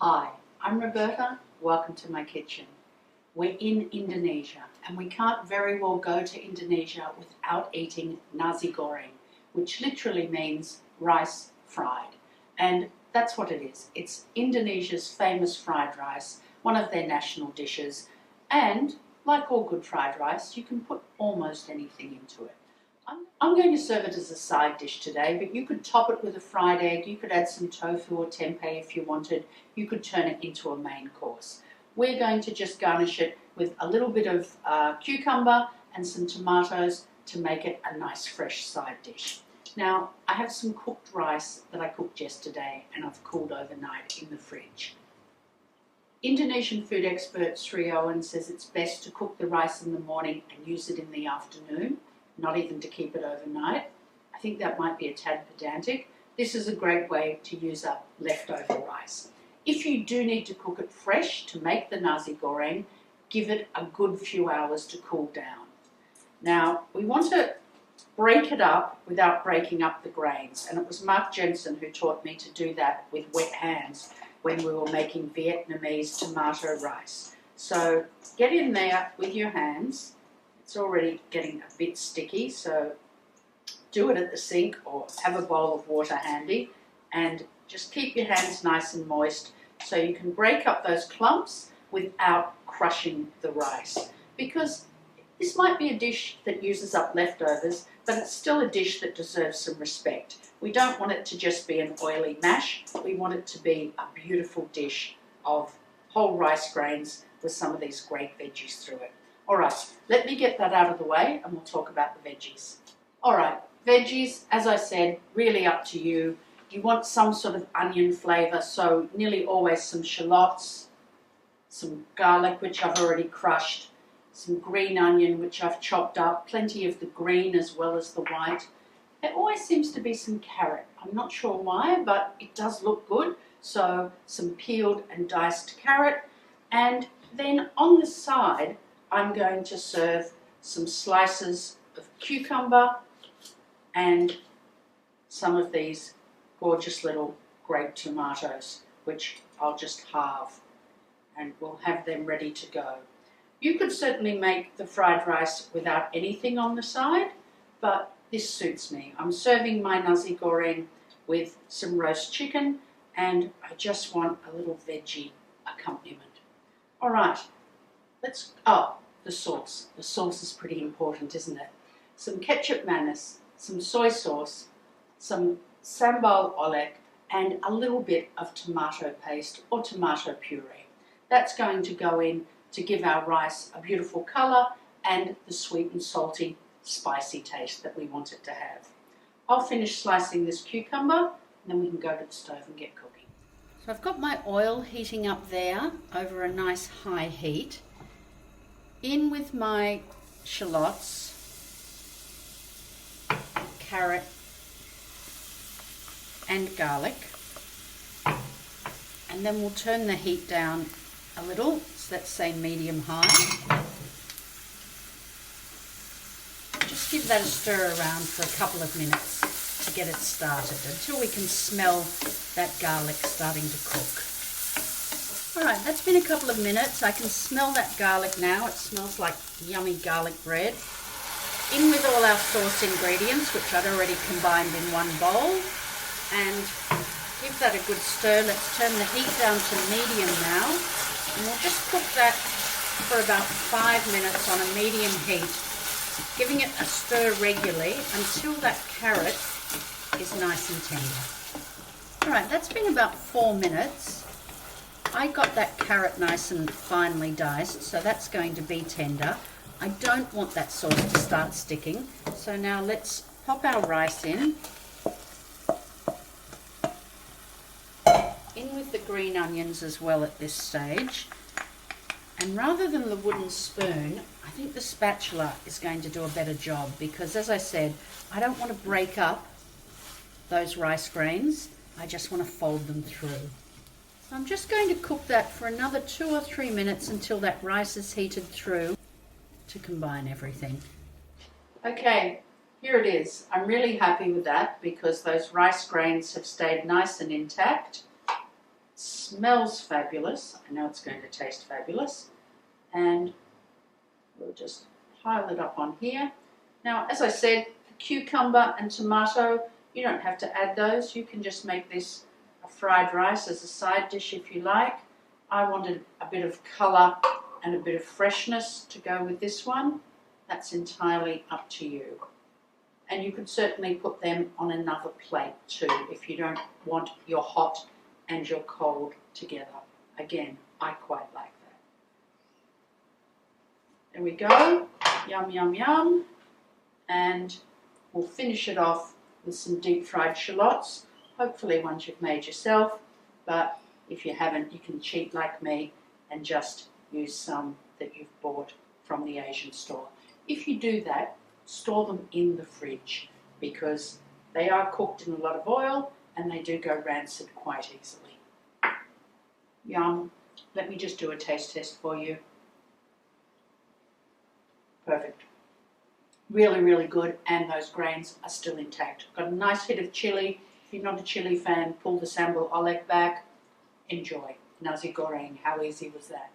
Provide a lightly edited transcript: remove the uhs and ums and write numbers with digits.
Hi, I'm Roberta. Welcome to my kitchen. We're in Indonesia and we can't very well go to Indonesia without eating Nasi Goreng, which literally means rice fried. And that's what it is. It's Indonesia's famous fried rice, one of their national dishes. And like all good fried rice, you can put almost anything into it. I'm going to serve it as a side dish today, but you could top it with a fried egg, you could add some tofu or tempeh if you wanted, you could turn it into a main course. We're going to just garnish it with a little bit of cucumber and some tomatoes to make it a nice fresh side dish. Now, I have some cooked rice that I cooked yesterday and I've cooled overnight in the fridge. Indonesian food expert Sri Owen says it's best to cook the rice in the morning and use it in the afternoon, not even to keep it overnight. I think that might be a tad pedantic. This is a great way to use up leftover rice. If you do need to cook it fresh to make the Nasi Goreng, give it a good few hours to cool down. Now, we want to break it up without breaking up the grains, and it was Mark Jensen who taught me to do that with wet hands when we were making Vietnamese tomato rice. So get in there with your hands. It's already getting a bit sticky, so do it at the sink or have a bowl of water handy and just keep your hands nice and moist so you can break up those clumps without crushing the rice. Because this might be a dish that uses up leftovers, but it's still a dish that deserves some respect. We don't want it to just be an oily mash, we want it to be a beautiful dish of whole rice grains with some of these great veggies through it. Alright, let me get that out of the way and we'll talk about the veggies. Alright, veggies, as I said, really up to you. You want some sort of onion flavour, so nearly always some shallots, some garlic which I've already crushed, some green onion which I've chopped up, plenty of the green as well as the white. There always seems to be some carrot. I'm not sure why, but it does look good. So some peeled and diced carrot. And then on the side, I'm going to serve some slices of cucumber and some of these gorgeous little grape tomatoes, which I'll just halve and we'll have them ready to go. You could certainly make the fried rice without anything on the side, but this suits me. I'm serving my Nasi Goreng with some roast chicken and I just want a little veggie accompaniment. All right. The sauce. The sauce is pretty important, isn't it? Some ketchup mayonnaise, some soy sauce, some sambal oelek, and a little bit of tomato paste or tomato puree. That's going to go in to give our rice a beautiful colour and the sweet and salty, spicy taste that we want it to have. I'll finish slicing this cucumber and then we can go to the stove and get cooking. So I've got my oil heating up there over a nice high heat. In with my shallots, carrot and garlic, and then we'll turn the heat down a little, so let's say medium-high. Just give that a stir around for a couple of minutes to get it started until we can smell that garlic starting to cook. Alright, that's been a couple of minutes. I can smell that garlic now. It smells like yummy garlic bread. In with all our sauce ingredients, which I'd already combined in one bowl, and give that a good stir. Let's turn the heat down to medium now, and we'll just cook that for about 5 minutes on a medium heat, giving it a stir regularly until that carrot is nice and tender. Alright, that's been about 4 minutes. I got that carrot nice and finely diced, so that's going to be tender. I don't want that sauce to start sticking, so now let's pop our rice in with the green onions as well at this stage. And rather than the wooden spoon, I think the spatula is going to do a better job because, as I said, I don't want to break up those rice grains. I just want to fold them through. So I'm just going to cook that for another 2 or 3 minutes until that rice is heated through to combine everything. Okay, here it is. I'm really happy with that because those rice grains have stayed nice and intact. smells fabulous. I know it's going to taste fabulous. And we'll just pile it up on here. Now, as I said, the cucumber and tomato, you don't have to add those. You can just make this a fried rice as a side dish if you like. I wanted a bit of colour and a bit of freshness to go with this one. That's entirely up to you. And you could certainly put them on another plate too if you don't want your hot and your cold together. Again, I quite like that. There we go. Yum, yum, yum. And we'll finish it off with some deep fried shallots. Hopefully ones you've made yourself, but if you haven't, you can cheat like me and just use some that you've bought from the Asian store. If you do that, store them in the fridge because they are cooked in a lot of oil and they do go rancid quite easily. Yum. Let me just do a taste test for you. Perfect. Really, really good, and those grains are still intact. Got a nice hit of chili. If you're not a chili fan, pull the sambal oelek back. Enjoy. Nasi Goreng. How easy was that?